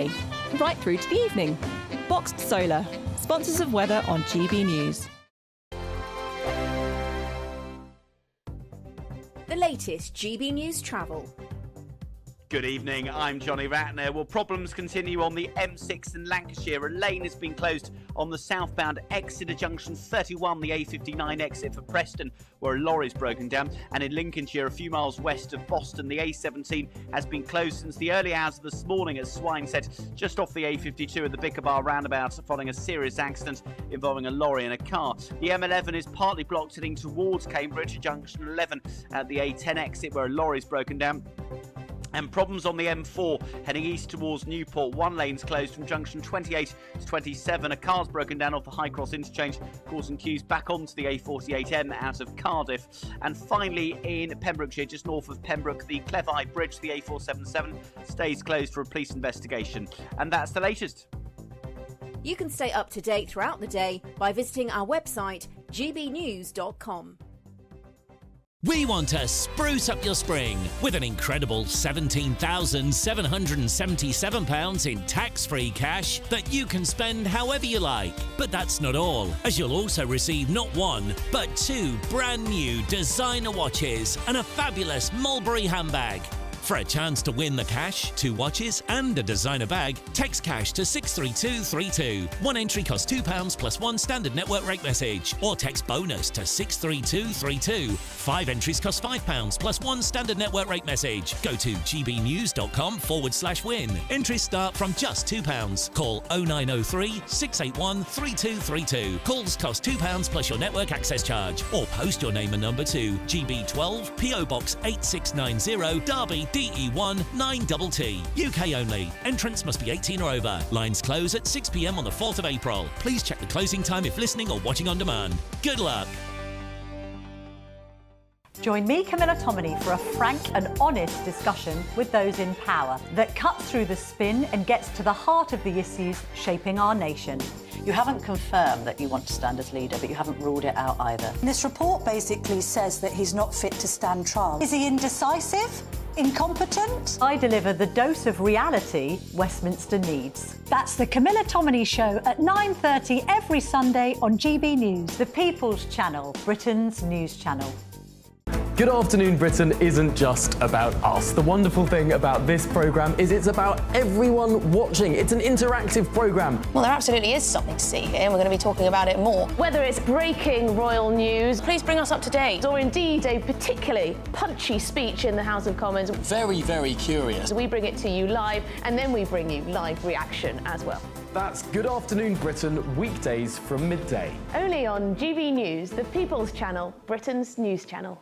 day, right through to the evening. Boxed Solar, sponsors of weather on GB News. The latest GB News travel. Good evening, I'm Johnny Ratner. Well, problems continue on the M6 in Lancashire. A lane has been closed on the southbound Exeter Junction 31, the A59 exit for Preston, where a lorry's broken down. And in Lincolnshire, a few miles west of Boston, the A17 has been closed since the early hours of this morning at Swineset, just off the A52 at the Vicar Bar roundabout, following a serious accident involving a lorry and a car. The M11 is partly blocked heading towards Cambridge, Junction 11 at the A10 exit, where a lorry's broken down. And problems on the M4 heading east towards Newport. One lane's closed from junction 28 to 27. A car's broken down off the High Cross interchange, causing queues back onto the A48M out of Cardiff. And finally, in Pembrokeshire, just north of Pembroke, the Clevi Bridge, the A477, stays closed for a police investigation. And that's the latest. You can stay up to date throughout the day by visiting our website, gbnews.com. We want to spruce up your spring with an incredible £17,777 in tax-free cash that you can spend however you like. But that's not all, as you'll also receive not one, but two brand new designer watches and a fabulous Mulberry handbag. For a chance to win the cash, 2 watches and a designer bag, text cash to 63232. One entry costs £2 plus 1 standard network rate message, or text bonus to 63232. 5 entries cost £5 plus 1 standard network rate message. Go to gbnews.com/win. Entries start from just £2. Call 0903 681 3232. Calls cost £2 plus your network access charge, or post your name and number to GB12 PO Box 8690 Derby DE1 9TT. UK only. Entrance must be 18 or over. Lines close at 6 p.m. on the 4th of April. Please check the closing time if listening or watching on demand. Good luck. Join me, Camilla Tominey, for a frank and honest discussion with those in power that cuts through the spin and gets to the heart of the issues shaping our nation. You haven't confirmed that you want to stand as leader, but you haven't ruled it out either. This report basically says that he's not fit to stand trial. Is he indecisive? Incompetent? I deliver the dose of reality Westminster needs. That's the Camilla Tominey Show at 9:30 every Sunday on GB News, the People's Channel, Britain's news channel. Good Afternoon Britain isn't just about us. The wonderful thing about this programme is it's about everyone watching. It's an interactive programme. Well, there absolutely is something to see here, and we're going to be talking about it more. Whether it's breaking royal news, please bring us up to date, or indeed a particularly punchy speech in the House of Commons. Very, very curious. We bring it to you live, and then we bring you live reaction as well. That's Good Afternoon Britain, weekdays from midday. Only on GB News, the People's Channel, Britain's news channel.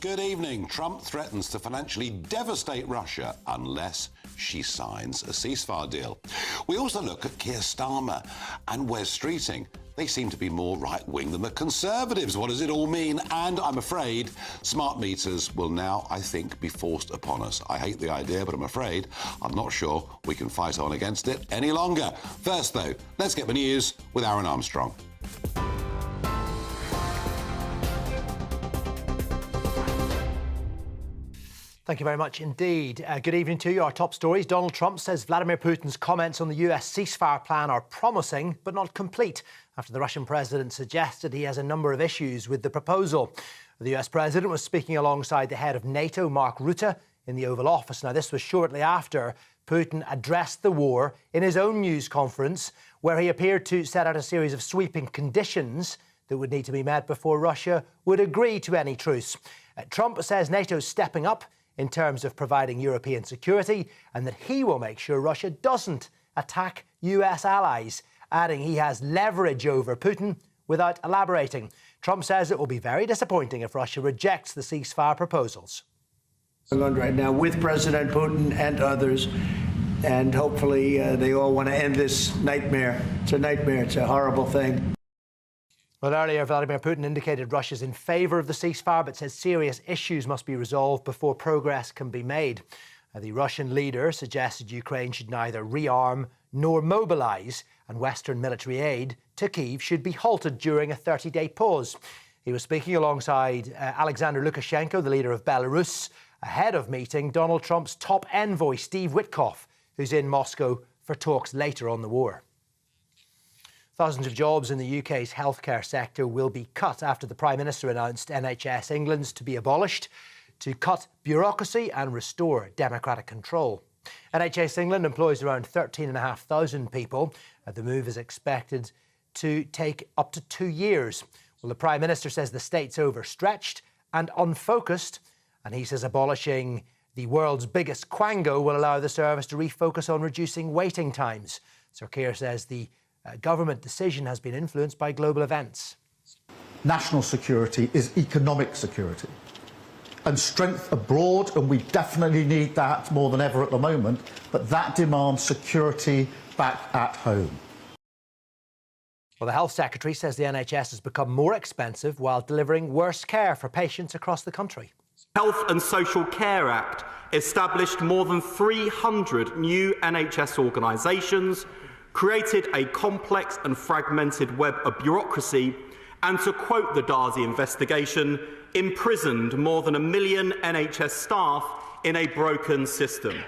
Good evening. Trump threatens to financially devastate Russia unless she signs a ceasefire deal. We also look at Keir Starmer and Wes Streeting. They seem to be more right-wing than the Conservatives. What does it all mean? And I'm afraid smart meters will now, I think, be forced upon us. I hate the idea, but I'm afraid I'm not sure we can fight on against it any longer. First, though, let's get the news with Aaron Armstrong. Thank you very much indeed. Good evening to you. Our top stories. Donald Trump says Vladimir Putin's comments on the US ceasefire plan are promising but not complete after the Russian president suggested he has a number of issues with the proposal. The US president was speaking alongside the head of NATO, Mark Rutte, in the Oval Office. Now, this was shortly after Putin addressed the war in his own news conference, where he appeared to set out a series of sweeping conditions that would need to be met before Russia would agree to any truce. Trump says NATO's stepping up in terms of providing European security, and that he will make sure Russia doesn't attack US allies, adding he has leverage over Putin without elaborating. Trump says it will be very disappointing if Russia rejects the ceasefire proposals. Going on right now with President Putin and others, and hopefully they all want to end this nightmare. It's a nightmare. It's a horrible thing. Well, earlier, Vladimir Putin indicated Russia's in favour of the ceasefire, but says serious issues must be resolved before progress can be made. The Russian leader suggested Ukraine should neither rearm nor mobilise, and Western military aid to Kyiv should be halted during a 30-day pause. He was speaking alongside Alexander Lukashenko, the leader of Belarus, ahead of meeting Donald Trump's top envoy, Steve Witkoff, who's in Moscow for talks later on the war. Thousands of jobs in the UK's healthcare sector will be cut after the Prime Minister announced NHS England's to be abolished to cut bureaucracy and restore democratic control. NHS England employs around 13,500 people. The move is expected to take up to 2 years. Well, the Prime Minister says the state's overstretched and unfocused, and he says abolishing the world's biggest quango will allow the service to refocus on reducing waiting times. Sir Keir says the government decision has been influenced by global events. National security is economic security and strength abroad, and we definitely need that more than ever at the moment, but that demands security back at home. Well, the Health Secretary says the NHS has become more expensive while delivering worse care for patients across the country. Health and Social Care Act established more than 300 new NHS organisations, created a complex and fragmented web of bureaucracy, and, to quote the Darzi investigation, imprisoned more than 1 million NHS staff in a broken system.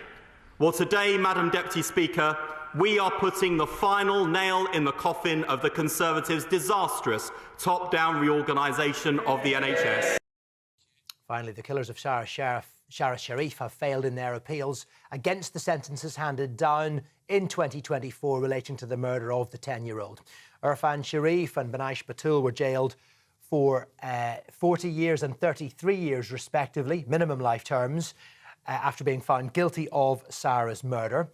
Well, today, Madam Deputy Speaker, we are putting the final nail in the coffin of the Conservatives' disastrous top-down reorganisation of the NHS. Finally, the killers of Shara Sharif have failed in their appeals against the sentences handed down in 2024 relating to the murder of the 10-year-old. Irfan Sharif and Banish Batul were jailed for 40 years and 33 years, respectively, minimum life terms, after being found guilty of Sarah's murder.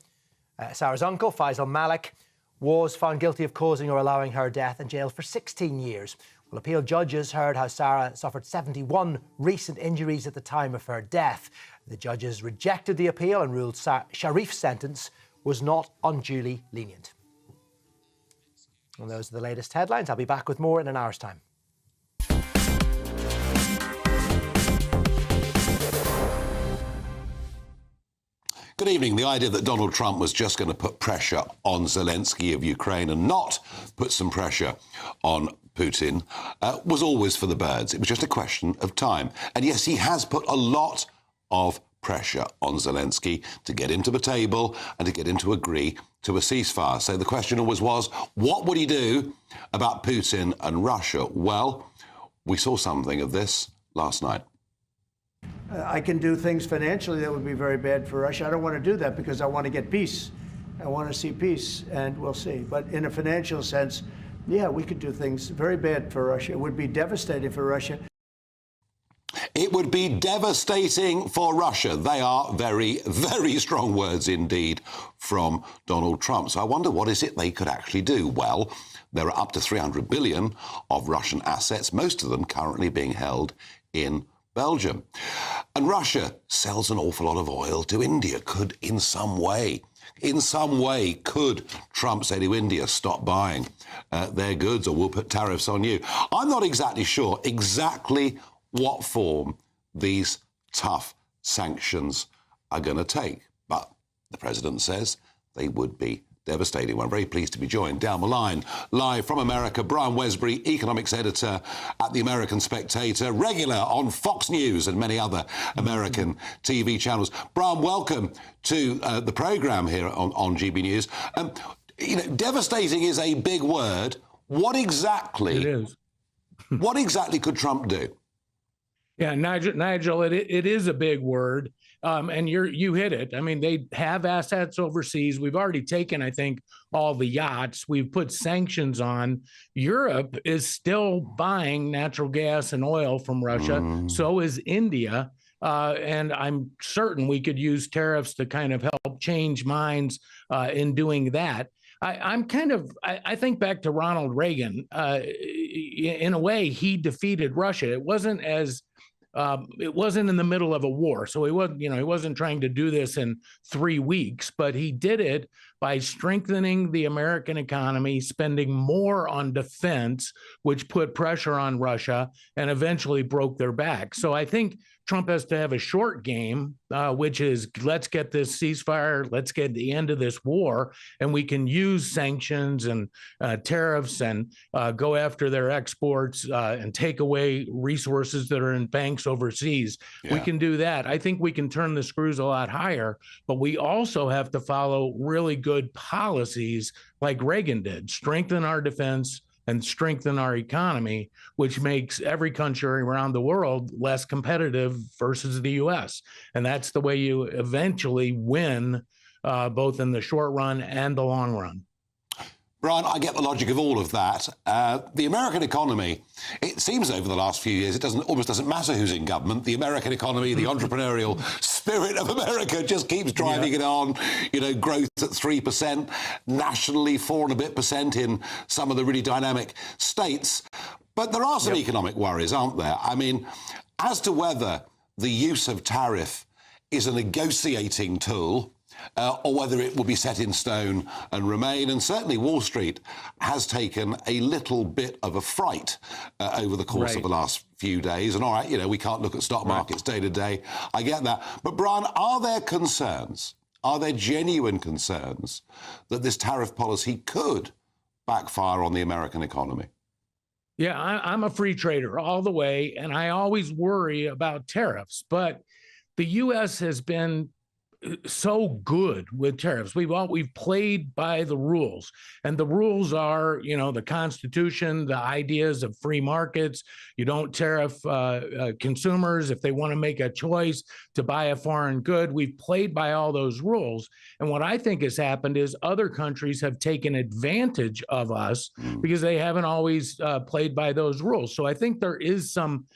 Sarah's uncle, Faisal Malik, was found guilty of causing or allowing her death and jailed for 16 years. Well, appeal judges heard how Sarah suffered 71 recent injuries at the time of her death. The judges rejected the appeal and ruled Sharif's sentence was not unduly lenient. And those are the latest headlines. I'll be back with more in an hour's time. Good evening. The idea that Donald Trump was just going to put pressure on Zelensky of Ukraine and not put some pressure on Putin was always for the birds. It was just a question of time. And yes, he has put a lot of pressure on Zelensky to get him to the table and to get him to agree to a ceasefire. So the question always was, what would he do about Putin and Russia? Well, we saw something of this last night. I can do things financially that would be very bad for Russia. I don't want to do that because I want to get peace. I want to see peace, and we'll see. But in a financial sense, yeah, we could do things very bad for Russia. It would be devastating for Russia. It would be devastating for Russia. They are very, very strong words indeed from Donald Trump. So I wonder, what is it they could actually do? Well, there are up to 300 billion of Russian assets, most of them currently being held in Belgium. And Russia sells an awful lot of oil to India. Could, in some way, could Trump say to India, stop buying their goods or we'll put tariffs on you? I'm not exactly sure exactly what form these tough sanctions are going to take. But the president says they would be devastating. Well, I'm very pleased to be joined down the line, live from America, Brian Wesbury, economics editor at The American Spectator, regular on Fox News and many other American TV channels. Brian, welcome to the programme here on GB News. You know, devastating is a big word. What exactly? It is. What exactly could Trump do? Yeah, Nigel, it is a big word, and you hit it. I mean, they have assets overseas. We've already taken, I think, all the yachts. We've put sanctions on. Europe is still buying natural gas and oil from Russia. So is India. And I'm certain we could use tariffs to kind of help change minds in doing that. I think back to Ronald Reagan. In a way, he defeated Russia. It wasn't in the middle of a war, so he wasn't trying to do this in 3 weeks, but he did it by strengthening the American economy, spending more on defense, which put pressure on Russia and eventually broke their back. So I think Trump has to have a short game, which is let's get this ceasefire, let's get the end of this war, and we can use sanctions and tariffs and go after their exports and take away resources that are in banks overseas. Yeah. We can do that. I think we can turn the screws a lot higher, but we also have to follow really good policies like Reagan did, strengthen our defense and strengthen our economy, which makes every country around the world less competitive versus the U.S. And that's the way you eventually win, both in the short run and the long run. Brian, I get the logic of all of that. The American economy, it seems over the last few years, it almost doesn't matter who's in government. The American economy, the entrepreneurial spirit of America just keeps driving it on. You know, growth at 3%, nationally 4% and a bit in some of the really dynamic states. But there are some economic worries, aren't there? I mean, as to whether the use of tariff is a negotiating tool, or whether it will be set in stone and remain. And certainly Wall Street has taken a little bit of a fright over the course of the last few days. And all right, you know, we can't look at stock markets day to day. I get that. But Brian, are there concerns? Are there genuine concerns that this tariff policy could backfire on the American economy? Yeah, I'm a free trader all the way, and I always worry about tariffs. But the U.S. has been so good with tariffs. We've played by the rules, and the rules are, you know, the Constitution, the ideas of free markets. You don't tariff consumers if they want to make a choice to buy a foreign good. We've played by all those rules, and what I think has happened is other countries have taken advantage of us because they haven't always played by those rules. So I think there is some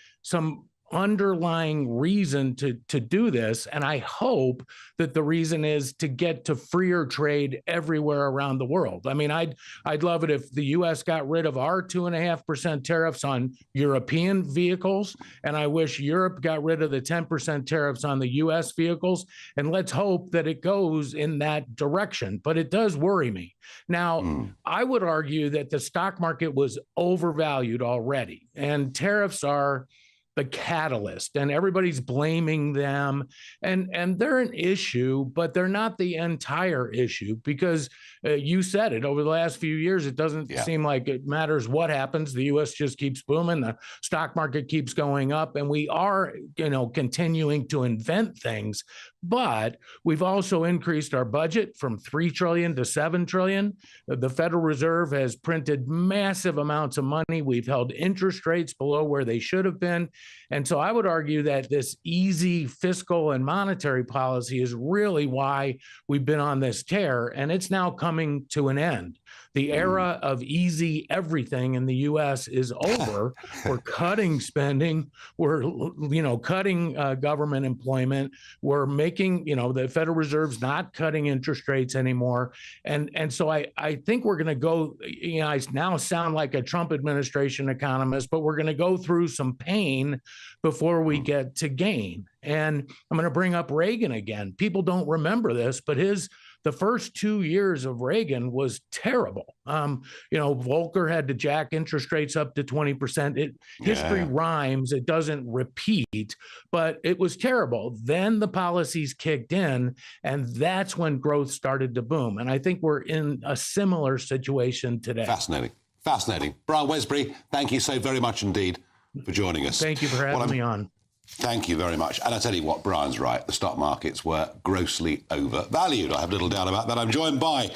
underlying reason to do this, and I hope that the reason is to get to freer trade everywhere around the world. I mean, I'd love it if the U.S. got rid of our 2.5% tariffs on European vehicles, and I wish Europe got rid of the 10% tariffs on the U.S. vehicles, and let's hope that it goes in that direction. But it does worry me. Now, I would argue that the stock market was overvalued already, and tariffs are the catalyst, and everybody's blaming them, and they're an issue, but they're not the entire issue, because you said it, over the last few years, it doesn't seem like it matters what happens. The U.S. just keeps booming, the stock market keeps going up, and we are, you know, continuing to invent things. But we've also increased our budget from $3 trillion to $7 trillion. The Federal Reserve has printed massive amounts of money. We've held interest rates below where they should have been. And so I would argue that this easy fiscal and monetary policy is really why we've been on this tear, and it's now coming to an end. The era of easy everything in the U.S. is over. We're cutting spending. We're, you know, cutting government employment. We're making, you know, the Federal Reserve's not cutting interest rates anymore. And so I think we're going to go, you know, I now sound like a Trump administration economist, but we're going to go through some pain before we get to gain. And I'm going to bring up Reagan again. People don't remember this, but the first 2 years of Reagan was terrible. You know, Volcker had to jack interest rates up to 20%. History rhymes, it doesn't repeat, but it was terrible. Then the policies kicked in, and that's when growth started to boom. And I think we're in a similar situation today. Fascinating. Fascinating. Brian Wesbury, thank you so very much indeed for joining us. Thank you for having me on. Thank you very much. And I tell you what, Brian's right. The stock markets were grossly overvalued. I have little doubt about that. I'm joined by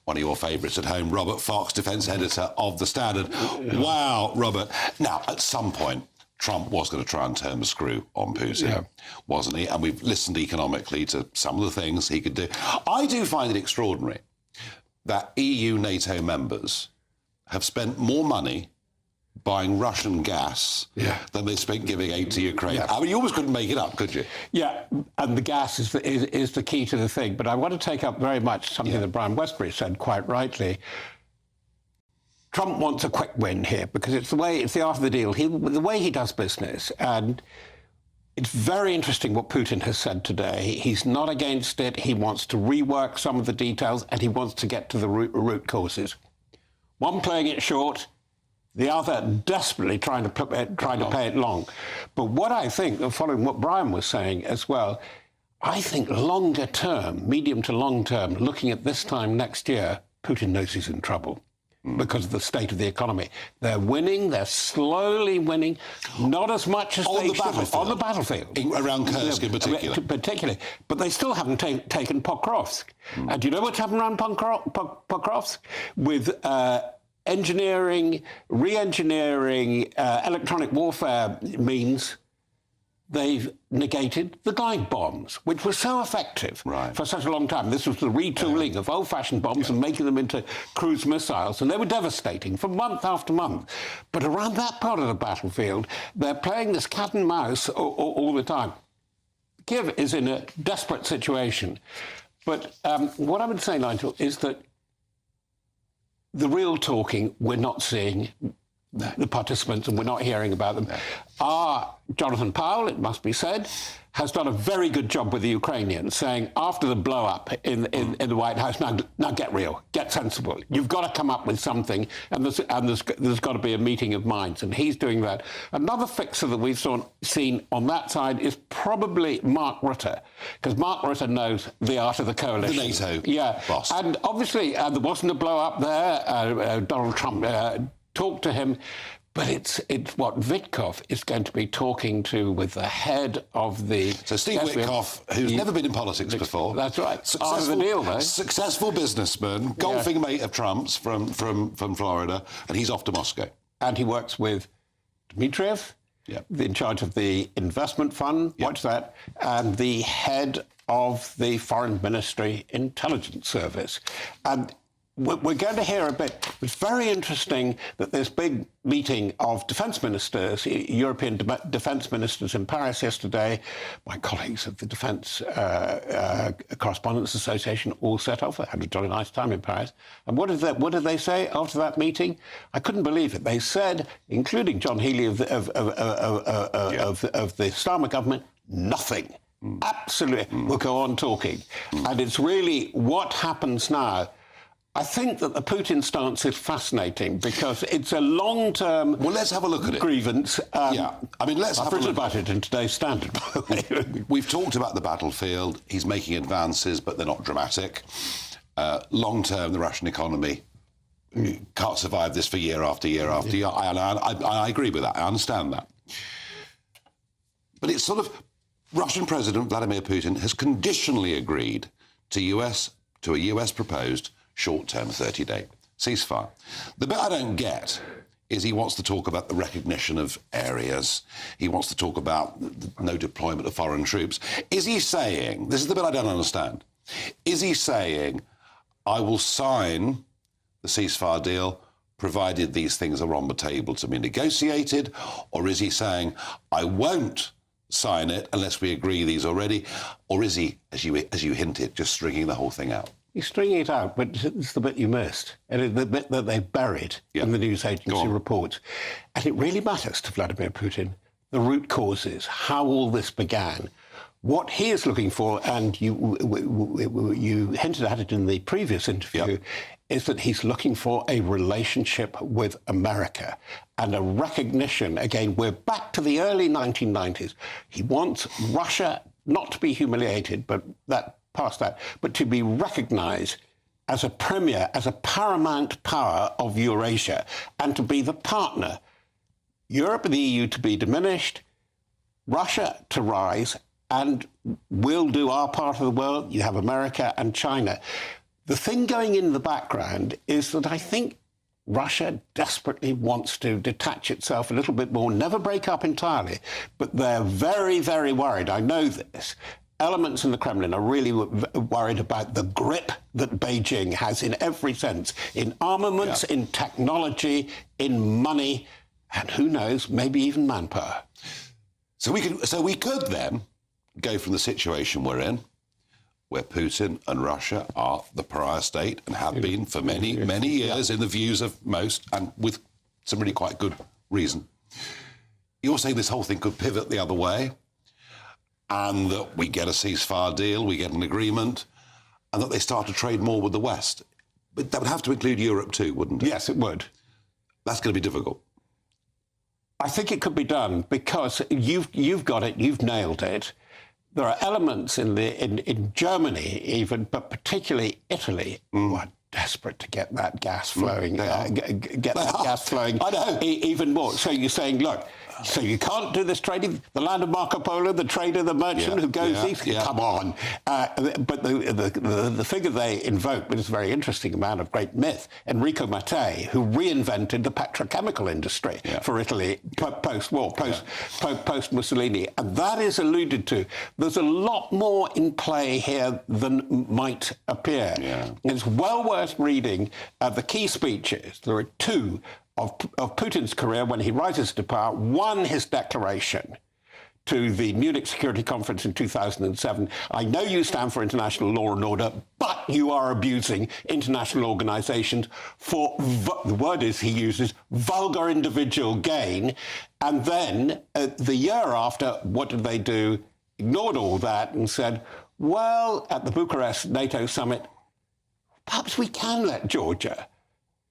one of your favourites at home, Robert Fox, defence editor of The Standard. Wow, Robert. Now, at some point, Trump was going to try and turn the screw on Putin, wasn't he? And we've listened economically to some of the things he could do. I do find it extraordinary that EU, NATO members have spent more money buying Russian gas than they spent giving aid to Ukraine. I mean, you almost couldn't make it up, could you? Yeah, and the gas is the key to the thing. But I want to take up very much something that Brian Wesbury said quite rightly. Trump wants a quick win here because it's the art of the deal. The way he does business, and It's very interesting what Putin has said today. He's not against it. He wants to rework some of the details, and he wants to get to the root causes. One playing it short, the other desperately trying to play it long. But what I think, following what Brian was saying as well, I think longer term, medium to long term, looking at this time next year, Putin knows he's in trouble because of the state of the economy. They're winning, they're slowly winning, not as much as they should on the battlefield. Around Kursk in particular. Particularly. But they still haven't taken Pokrovsk. And do you know what's happened around Pokrovsk? With engineering, re-engineering, electronic warfare means, they've negated the glide bombs, which were so effective for such a long time. This was the retooling of old-fashioned bombs and making them into cruise missiles, and they were devastating for month after month. But around that part of the battlefield, they're playing this cat and mouse all the time. Kiev is in a desperate situation. But what I would say, Nigel, is that the real talking we're not seeing the participants, and we're not hearing about them. Jonathan Powell, it must be said, has done a very good job with the Ukrainians, saying after the blow-up in the White House, now get real, get sensible. You've got to come up with something, and there's got to be a meeting of minds, and he's doing that. Another fixer that we've seen on that side is probably Mark Rutte, because Mark Rutte knows the art of the coalition. The NATO boss. And obviously there wasn't a blow-up there. Donald Trump talked to him, but it's what Witkoff is going to be talking to with the head of the... So Steve Witkoff, who's never been in politics before. That's right. Successful businessman, golfing mate of Trump's from Florida, and he's off to Moscow. And he works with Dmitriev, in charge of the investment fund, watch that, and the head of the Foreign Ministry Intelligence Service. And we're going to hear a bit. It's very interesting that this big meeting of defence ministers, European defence ministers in Paris yesterday, my colleagues at the Defence Correspondents Association all set off. I had a jolly nice time in Paris. And what did they say after that meeting? I couldn't believe it. They said, including John Healey of the Starmer government, nothing. Absolutely. We'll go on talking. And it's really what happens now. I think that the Putin stance is fascinating because it's a long-term. Well, let's have a look at it. Grievance. I mean, let's have a look about it in today's Standard. By the way, we've talked about the battlefield. He's making advances, but they're not dramatic. Long-term, the Russian economy can't survive this for year after year after year. I agree with that. I understand that. But it's sort of Russian President Vladimir Putin has conditionally agreed to a US proposed short-term 30-day ceasefire. The bit I don't get is he wants to talk about the recognition of areas. He wants to talk about no deployment of foreign troops. Is he saying, this is the bit I don't understand, is he saying, I will sign the ceasefire deal provided these things are on the table to be negotiated? Or is he saying, I won't sign it unless we agree these already? Or is he, as you hinted, just stringing the whole thing out? He's stringing it out, but it's the bit you missed, and the bit that they buried in the news agency reports. And it really matters to Vladimir Putin, the root causes, how all this began. What he is looking for, and you hinted at it in the previous interview, is that he's looking for a relationship with America and a recognition. Again, we're back to the early 1990s. He wants Russia not to be humiliated, but past that, but to be recognised as a premier, as a paramount power of Eurasia, and to be the partner. Europe and the EU to be diminished, Russia to rise, and we'll do our part of the world. You have America and China. The thing going in the background is that I think Russia desperately wants to detach itself a little bit more, never break up entirely, but they're very, very worried. I know this. Elements in the Kremlin are really worried about the grip that Beijing has in every sense, in armaments, in technology, in money, and who knows, maybe even manpower. So we could then go from the situation we're in, where Putin and Russia are the pariah state and have been for many, many years in the views of most, and with some really quite good reason. You're saying this whole thing could pivot the other way, and that we get a ceasefire deal, we get an agreement, and that they start to trade more with the West. But that would have to include Europe too, wouldn't it? Yes, it would. That's going to be difficult. I think it could be done because you've got it, you've nailed it. There are elements in Germany even, but particularly Italy, who are desperate to get that gas flowing. Get that gas flowing. I know. Even more. So you're saying, look, so you can't do this trading. The land of Marco Polo, the trader, the merchant who goes east. Come on. But the figure they invoke, which is very interesting, a man of great myth, Enrico Mattei, who reinvented the petrochemical industry for Italy post-war, post Mussolini, and that is alluded to. There's a lot more in play here than might appear. It's well worth reading the key speeches. There are two of Putin's career when he rises to power. One, his declaration to the Munich Security Conference in 2007. I know you stand for international law and order, but you are abusing international organizations for, the word is he uses, vulgar individual gain. And then the year after, what did they do? Ignored all that and said, well, at the Bucharest NATO summit, perhaps we can let Georgia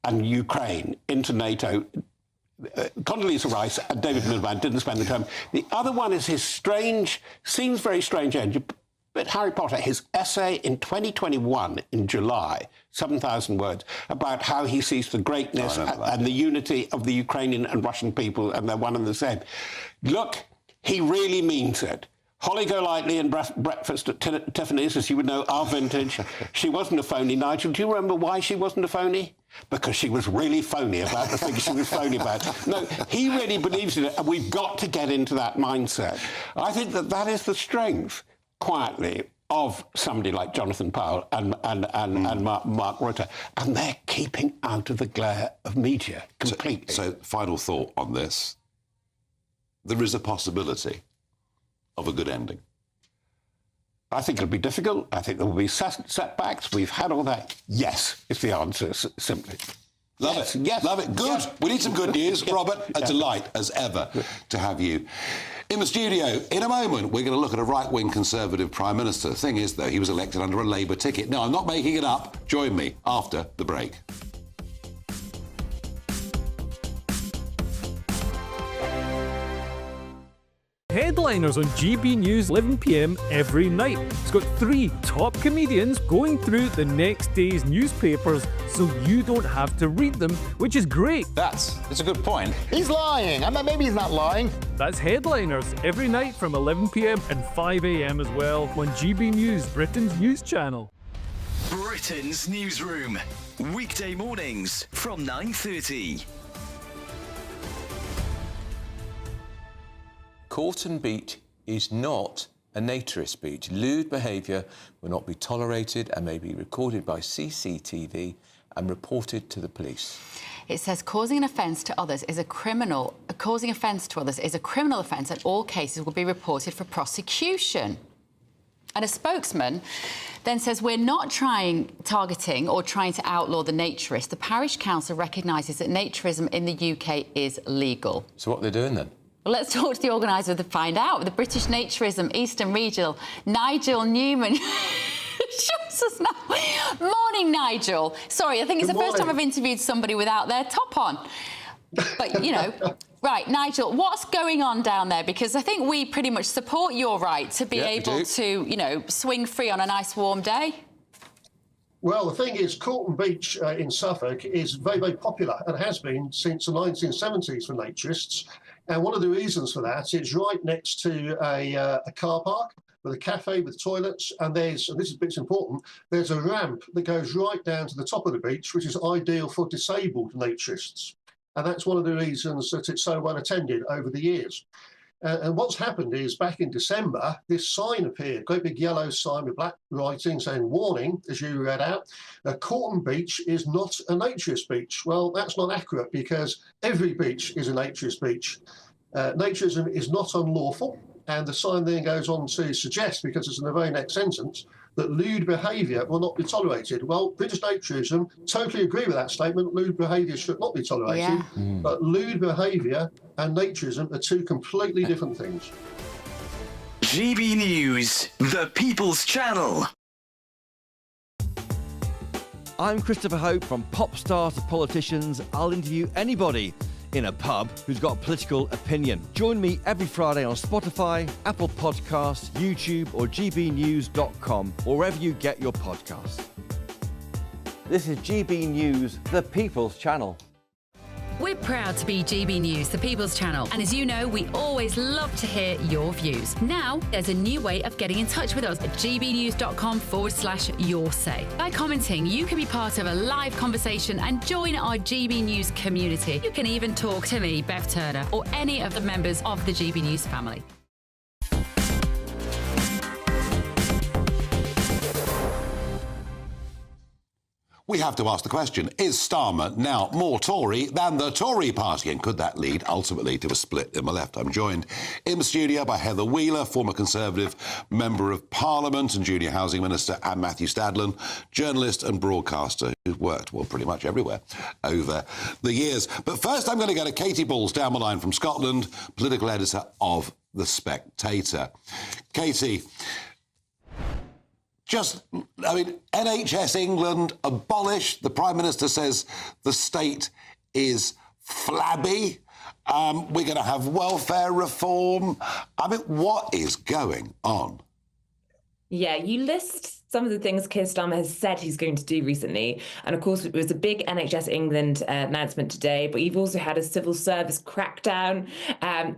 and Ukraine into NATO. Condoleezza Rice and David Miliband didn't spend the time. The other one is his strange, seems very strange end, but Harry Potter, his essay in 2021 in July, 7,000 words, about how he sees the greatness and the unity of the Ukrainian and Russian people, and they're one and the same. Look, he really means it. Holly Golightly and breakfast at Tiffany's, as you would know, our vintage. She wasn't a phony, Nigel. Do you remember why she wasn't a phony? Because she was really phony about the things she was phony about. No, he really believes in it, and we've got to get into that mindset. I think that is the strength, quietly, of somebody like Jonathan Powell and Mark Rutte. And they're keeping out of the glare of media completely. So final thought on this. There is a possibility of a good ending. I think it'll be difficult. I think there will be setbacks. We've had all that. Yes, is the answer, simply. Love it. Yes. Love it. Good. Yes. We need some good news. Robert, a delight, as ever, to have you in the studio. In a moment, we're going to look at a right-wing Conservative Prime Minister. The thing is, though, he was elected under a Labour ticket. No, I'm not making it up. Join me after the break. Headliners on GB News 11 p.m. every night. It's got 3 top comedians going through the next day's newspapers so you don't have to read them, which is great. That's a good point. He's lying. I mean, maybe he's not lying. That's Headliners every night from 11 p.m. and 5 a.m. as well on GB News, Britain's news channel. Britain's Newsroom. Weekday mornings from 9:30. Corton Beach is not a naturist beach. Lewd behaviour will not be tolerated and may be recorded by CCTV and reported to the police. It says causing an offence to others is causing offence to others is a criminal offence, and all cases will be reported for prosecution. And a spokesman then says, we're not targeting or trying to outlaw the naturist. The parish council recognises that naturism in the UK is legal. So what are they doing then? Well, let's talk to the organiser to find out. The British Naturism Eastern Regional, Nigel Newman, joins us now. Morning, Nigel. Sorry, I think it's the first time I've interviewed somebody without their top on. But, you know, right, Nigel, what's going on down there? Because I think we pretty much support your right to be able to, you know, swing free on a nice warm day. Well, the thing is, Corton Beach in Suffolk is very, very popular and has been since the 1970s for naturists. And one of the reasons for that is right next to a car park with a cafe with toilets, and this is important, there's a ramp that goes right down to the top of the beach, which is ideal for disabled naturists. And that's one of the reasons that it's so well attended over the years. And what's happened is, back in December, this sign appeared, a great big yellow sign with black writing saying, warning, as you read out, Corton Beach is not a naturist beach. Well, that's not accurate, because every beach is a naturist beach. Naturism is not unlawful, and the sign then goes on to suggest, because it's in the very next sentence, that lewd behaviour will not be tolerated. Well, British Naturism totally agree with that statement. Lewd behaviour should not be tolerated, but lewd behaviour and naturism are 2 completely different things. GB News, the People's Channel. I'm Christopher Hope. From pop stars to politicians, I'll interview anybody in a pub who's got a political opinion. Join me every Friday on Spotify, Apple Podcasts, YouTube or gbnews.com, or wherever you get your podcasts. This is GB News, the People's Channel. We're proud to be GB News, the People's Channel. And as you know, we always love to hear your views. Now, there's a new way of getting in touch with us at gbnews.com/your say. By commenting, you can be part of a live conversation and join our GB News community. You can even talk to me, Bev Turner, or any of the members of the GB News family. We have to ask the question, is Starmer now more Tory than the Tory party? And could that lead ultimately to a split in the left? I'm joined in the studio by Heather Wheeler, former Conservative Member of Parliament and Junior Housing Minister, and Matthew Stadlen, journalist and broadcaster who's worked, well, pretty much everywhere over the years. But first, I'm going to go to Katie Balls down the line from Scotland, political editor of The Spectator. Katie, NHS England abolished. The Prime Minister says the state is flabby. We're going to have welfare reform. What is going on? Yeah, you list some of the things Keir Starmer has said he's going to do recently. And of course, it was a big NHS England announcement today, but you've also had a civil service crackdown,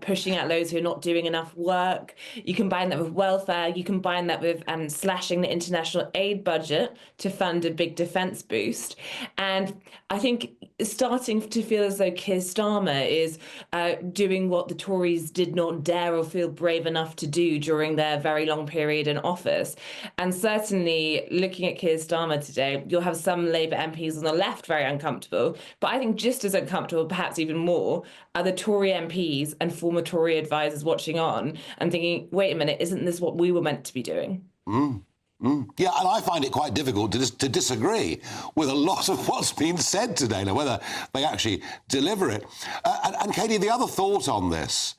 pushing out those who are not doing enough work. You combine that with welfare, you combine that with slashing the international aid budget to fund a big defence boost. And I think it's starting to feel as though Keir Starmer is doing what the Tories did not dare or feel brave enough to do during their very long period in office. And certainly looking at Keir Starmer today, you'll have some Labour MPs on the left very uncomfortable, but I think just as uncomfortable, perhaps even more, are the Tory MPs and former Tory advisors watching on and thinking, wait a minute, isn't this what we were meant to be doing? Yeah, and I find it quite difficult to disagree with a lot of what's been said today, now whether they actually deliver it. And Katie, the other thought on this,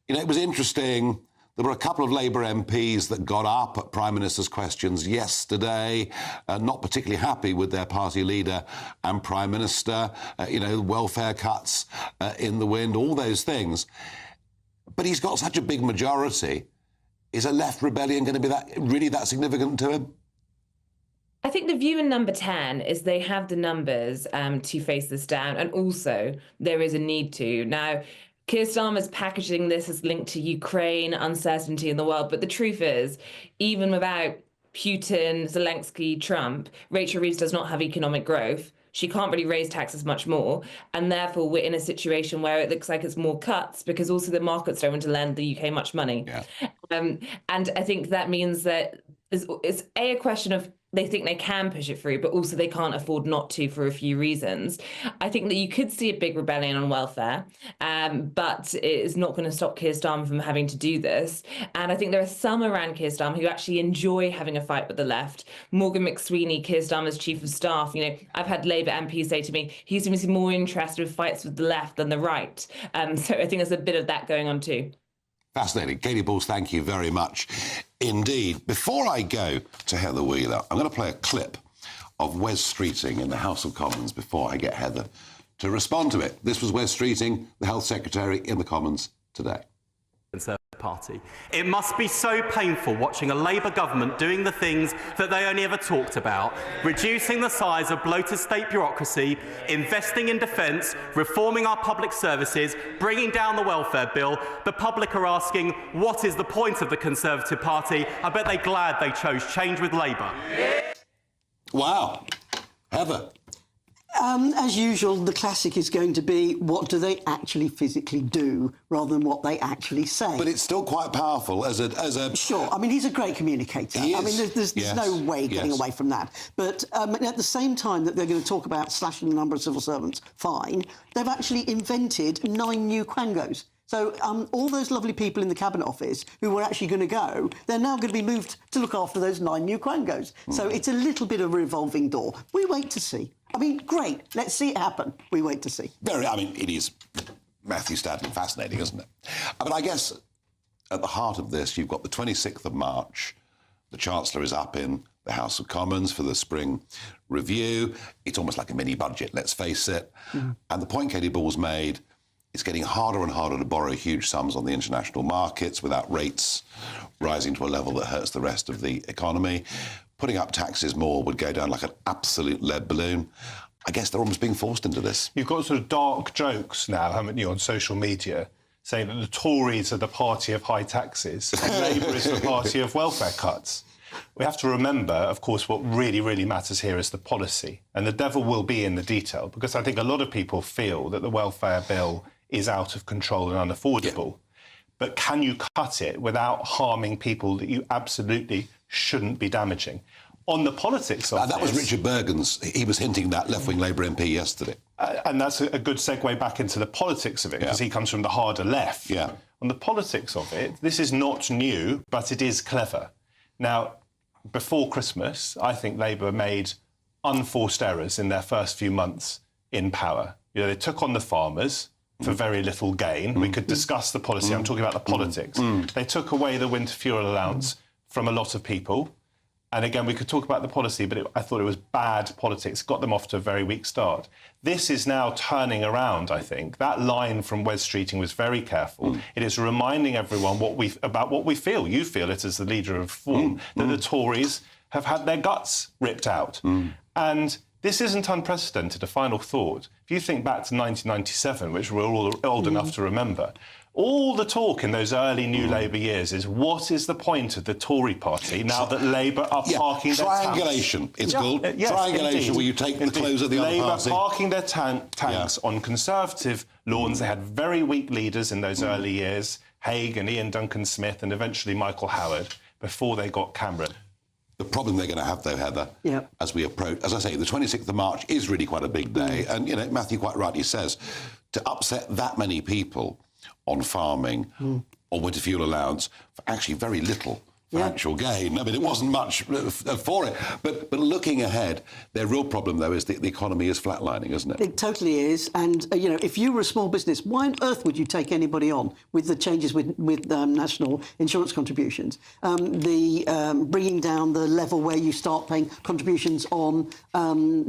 it was interesting. There were a couple of Labour MPs that got up at Prime Minister's questions yesterday, not particularly happy with their party leader and Prime Minister, welfare cuts in the wind, all those things. But he's got such a big majority. Is a left rebellion going to be really that significant to him? I think the view in Number 10 is they have the numbers to face this down, and also there is a need to. Now, Keir Starmer's packaging this as linked to Ukraine, uncertainty in the world. But the truth is, even without Putin, Zelensky, Trump, Rachel Reeves does not have economic growth. She can't really raise taxes much more. And therefore, we're in a situation where it looks like it's more cuts because also the markets don't want to lend the UK much money. Yeah. And I think that means that it's a question of they think they can push it through, but also they can't afford not to for a few reasons. I think that you could see a big rebellion on welfare, but it is not going to stop Keir Starmer from having to do this. And I think there are some around Keir Starmer who actually enjoy having a fight with the left. Morgan McSweeney, Keir Starmer's chief of staff, I've had Labour MPs say to me, he seems to be more interested in fights with the left than the right. So I think there's a bit of that going on too. Fascinating. Katie Balls, thank you very much indeed. Before I go to Heather Wheeler, I'm going to play a clip of Wes Streeting in the House of Commons before I get Heather to respond to it. This was Wes Streeting, the Health Secretary in the Commons today. Party. It must be so painful watching a Labour government doing the things that they only ever talked about, reducing the size of bloated state bureaucracy, investing in defence, reforming our public services, bringing down the welfare bill. The public are asking, what is the point of the Conservative Party? I bet they're glad they chose change with Labour. Wow. Heather. As usual, the classic is going to be, what do they actually physically do rather than what they actually say? But it's still quite powerful as a... Sure. I mean, he's a great communicator. He is. I mean, there's no way getting away from that. But at the same time that they're going to talk about slashing the number of civil servants, fine, they've actually invented 9 new quangos. So all those lovely people in the Cabinet Office who were actually going to go, they're now going to be moved to look after those 9 new quangos. So it's a little bit of a revolving door. We wait to see. I mean, great. Let's see it happen. We wait to see. It is Matthew Stadlen fascinating, isn't it? But I guess at the heart of this, you've got the 26th of March. The Chancellor is up in the House of Commons for the spring review. It's almost like a mini budget, let's face it. And the point Katie Ball's made, it's getting harder and harder to borrow huge sums on the international markets without rates rising to a level that hurts the rest of the economy. Putting up taxes more would go down like an absolute lead balloon. I guess they're almost being forced into this. You've got sort of dark jokes now, haven't you, on social media, saying that the Tories are the party of high taxes and Labour is the party of welfare cuts. We have to remember, of course, what really, really matters here is the policy. And the devil will be in the detail, because I think a lot of people feel that the welfare bill is out of control and unaffordable. Yeah. But can you cut it without harming people that you absolutely shouldn't be damaging? On the politics of that was Richard Bergen's. He was hinting that left-wing Labour MP yesterday. And that's a good segue back into the politics of it, because he comes from the harder left. Yeah. On the politics of it, this is not new, but it is clever. Now, before Christmas, I think Labour made unforced errors in their first few months in power. You know, they took on the farmers for very little gain. We could discuss the policy. I'm talking about the politics. They took away the winter fuel allowance from a lot of people. And again, we could talk about the policy, but I thought it was bad politics, got them off to a very weak start. This is now turning around, I think. That line from Wes Streeting was very careful. It is reminding everyone about what we feel. You feel it as the leader of Reform, that the Tories have had their guts ripped out. And this isn't unprecedented. A final thought. If you think back to 1997, which we're all old enough to remember, all the talk in those early New Labour years is, what is the point of the Tory party now that Labour are parking their tanks? Triangulation, it's called. Yes, triangulation, where you take the clothes of the other party. Labour parking their tanks on Conservative lawns. They had very weak leaders in those early years, Haig and Ian Duncan Smith and eventually Michael Howard, before they got Cameron. The problem they're going to have, though, Heather, as we approach, as I say, the 26th of March is really quite a big day. And, you know, Matthew quite rightly says, to upset that many people on farming or winter fuel allowance for actually very little financial gain. I mean, it wasn't much for it. But looking ahead, their real problem, though, is that the economy is flatlining, isn't it? It totally is. And, you know, if you were a small business, why on earth would you take anybody on with the changes with national insurance contributions? Bringing down the level where you start paying contributions on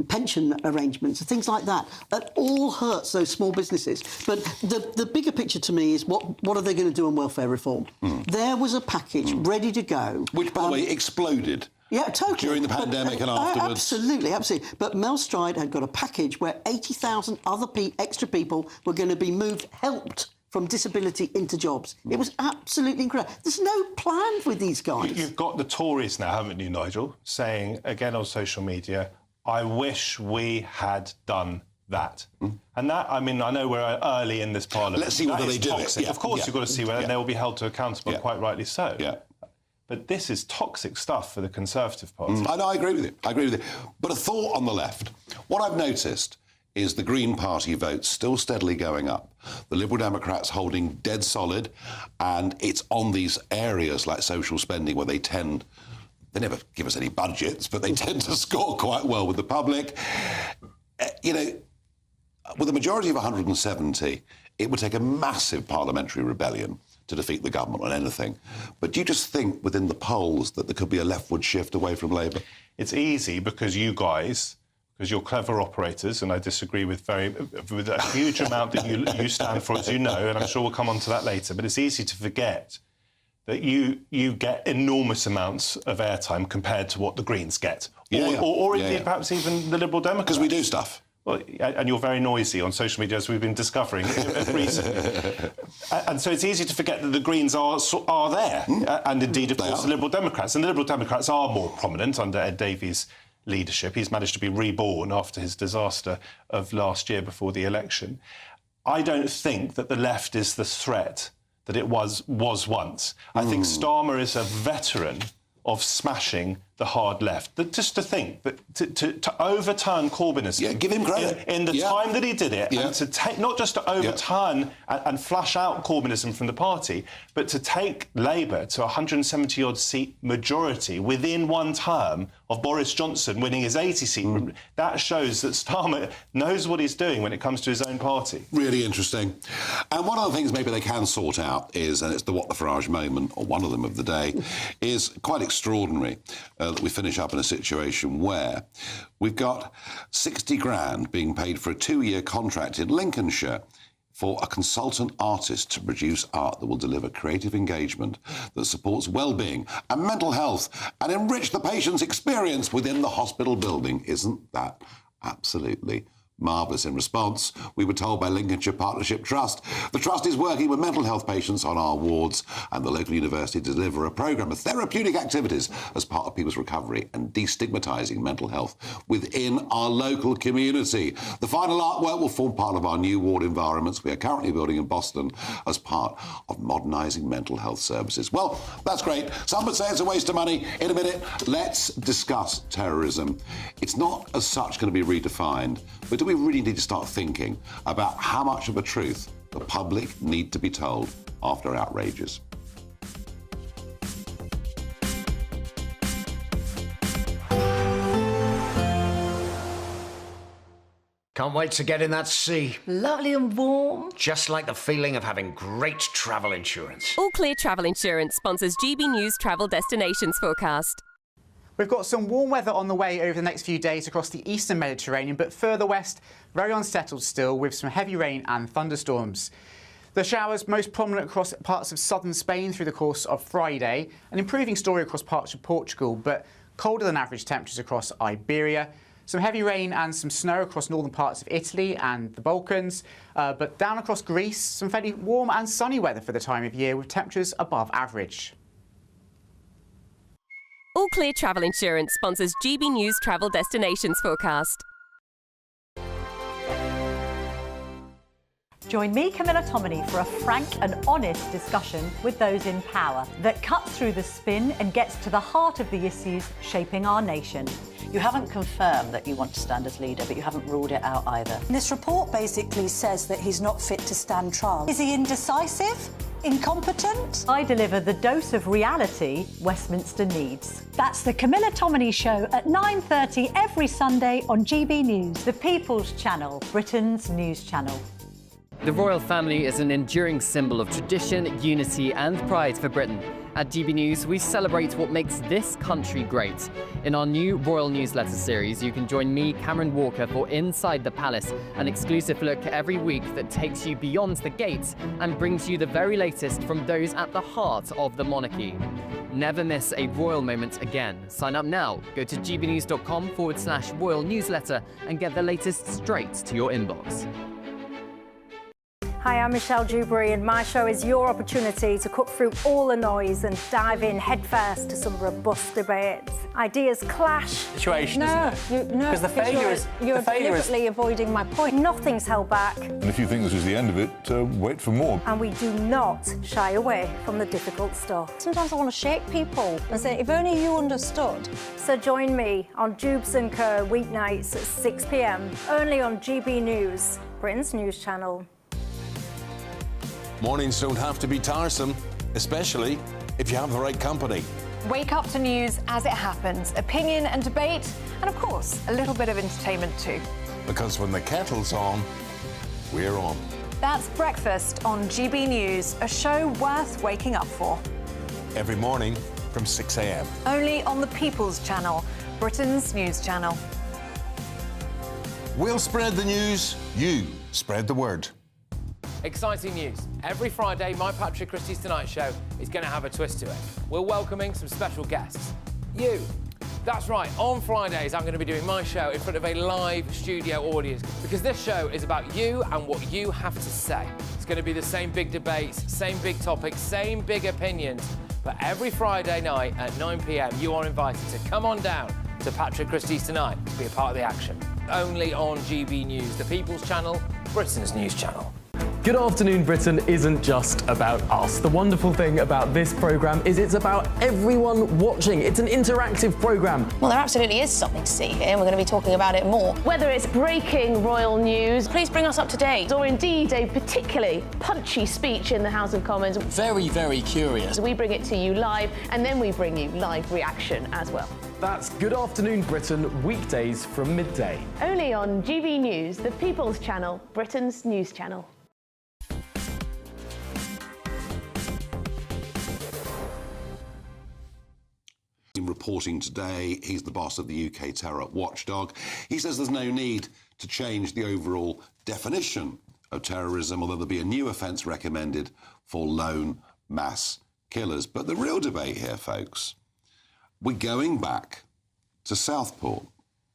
pension arrangements, things like that. That all hurts those small businesses. But the bigger picture to me is what are they going to do on welfare reform? There was a package ready to go. Which, by the way, exploded. Yeah, totally. During the pandemic and afterwards. Absolutely, absolutely. But Mel Stride had got a package where 80,000 other extra people were going to be helped from disability into jobs. It was absolutely incredible. There's no plan with these guys. You've got the Tories now, haven't you, Nigel, saying, again on social media, I wish we had done that. And that, I mean, I know we're early in this parliament. Let's see whether they do toxic. it. Yeah. Of course, you've got to see whether they will be held to accountable, quite rightly so. Yeah. But this is toxic stuff for the Conservative Party. I agree with you. I agree with you. But a thought on the left. What I've noticed is the Green Party votes still steadily going up. The Liberal Democrats holding dead solid, and it's on these areas like social spending where they never give us any budgets, but they tend to score quite well with the public. You know, with a majority of 170, it would take a massive parliamentary rebellion to defeat the government on anything. But do you just think within the polls that there could be a leftward shift away from Labour? It's easy because you guys, because you're clever operators, and I disagree with a huge amount that you stand for, as you know, and I'm sure we'll come on to that later, but it's easy to forget that you get enormous amounts of airtime compared to what the Greens get. Or indeed perhaps even the Liberal Democrats. Because we do stuff. Well, and you're very noisy on social media, as we've been discovering recently. And so it's easy to forget that the Greens are there, and indeed, of course, the Liberal Democrats. And the Liberal Democrats are more prominent under Ed Davey's leadership. He's managed to be reborn after his disaster of last year before the election. I don't think that the left is the threat that it was once. I think Starmer is a veteran of smashing the hard left. Just to think that to overturn Corbynism, give him credit in the time that he did it, and to take not just to overturn and flush out Corbynism from the party, but to take Labour to a 170-odd seat majority within one term of Boris Johnson winning his 80 seat. That shows that Starmer knows what he's doing when it comes to his own party. Really interesting. And one of the things maybe they can sort out is, and it's the What the Farage moment, or one of them of the day, is quite extraordinary that we finish up in a situation where we've got 60 grand being paid for a 2-year contract in Lincolnshire for a consultant artist to produce art that will deliver creative engagement that supports well-being and mental health and enrich the patient's experience within the hospital building. Isn't that absolutely marvellous? In response, we were told by Lincolnshire Partnership Trust, the Trust is working with mental health patients on our wards and the local university to deliver a programme of therapeutic activities as part of people's recovery and destigmatising mental health within our local community. The final artwork will form part of our new ward environments we are currently building in Boston as part of modernising mental health services. Well, that's great. Some would say it's a waste of money. In a minute, let's discuss terrorism. It's not as such going to be redefined, but do we really need to start thinking about how much of the truth the public need to be told after outrages? Can't wait to get in that sea. Lovely and warm. Just like the feeling of having great travel insurance. All Clear Travel Insurance sponsors GB News travel destinations forecast. We've got some warm weather on the way over the next few days across the eastern Mediterranean, but further west, very unsettled still, with some heavy rain and thunderstorms. The showers most prominent across parts of southern Spain through the course of Friday, an improving story across parts of Portugal, but colder than average temperatures across Iberia. Some heavy rain and some snow across northern parts of Italy and the Balkans, but down across Greece, some fairly warm and sunny weather for the time of year with temperatures above average. All Clear Travel Insurance sponsors GB News travel destinations forecast. Join me, Camilla Tominey, for a frank and honest discussion with those in power that cuts through the spin and gets to the heart of the issues shaping our nation. You haven't confirmed that you want to stand as leader, but you haven't ruled it out either. This report basically says that he's not fit to stand trial. Is he indecisive? Incompetent? I deliver the dose of reality Westminster needs. That's the Camilla Tominey Show at 9:30 every Sunday on GB News, the People's Channel, Britain's news channel. The royal family is an enduring symbol of tradition, unity and pride for Britain. At GB News, we celebrate what makes this country great. In our new royal newsletter series, you can join me, Cameron Walker, for Inside the Palace, an exclusive look every week that takes you beyond the gates and brings you the very latest from those at the heart of the monarchy. Never miss a royal moment again. Sign up now. Go to gbnews.com/royal newsletter and get the latest straight to your inbox. Hi, I'm Michelle Dewberry, and my show is your opportunity to cut through all the noise and dive in headfirst to some robust debates. Ideas clash. Situation, isn't it? Because the failure is... You're deliberately avoiding my point. Nothing's held back. And if you think this is the end of it, wait for more. And we do not shy away from the difficult stuff. Sometimes I want to shake people and say, if only you understood. So join me on Jubes & Co. weeknights at 6 p.m, only on GB News, Britain's news channel. Mornings don't have to be tiresome, especially if you have the right company. Wake up to news as it happens, opinion and debate, and of course, a little bit of entertainment too. Because when the kettle's on, we're on. That's Breakfast on GB News, a show worth waking up for. Every morning from 6 a.m. Only on the People's Channel, Britain's news channel. We'll spread the news, you spread the word. Exciting news. Every Friday, my Patrick Christie's Tonight Show is going to have a twist to it. We're welcoming some special guests. You. That's right, on Fridays, I'm going to be doing my show in front of a live studio audience because this show is about you and what you have to say. It's going to be the same big debates, same big topics, same big opinions. But every Friday night at 9 p.m, you are invited to come on down to Patrick Christie's Tonight to be a part of the action. Only on GB News, the People's Channel, Britain's news channel. Good Afternoon Britain isn't just about us. The wonderful thing about this programme is it's about everyone watching. It's an interactive programme. Well, there absolutely is something to see here, and we're going to be talking about it more. Whether it's breaking royal news, please bring us up to date, or indeed a particularly punchy speech in the House of Commons. Very, very curious. We bring it to you live, and then we bring you live reaction as well. That's Good Afternoon Britain, weekdays from midday. Only on GB News, the People's Channel, Britain's news channel. Reporting today, he's the boss of the UK terror watchdog. He says there's no need to change the overall definition of terrorism, although there'll be a new offence recommended for lone mass killers. But the real debate here, folks, we're going back to Southport,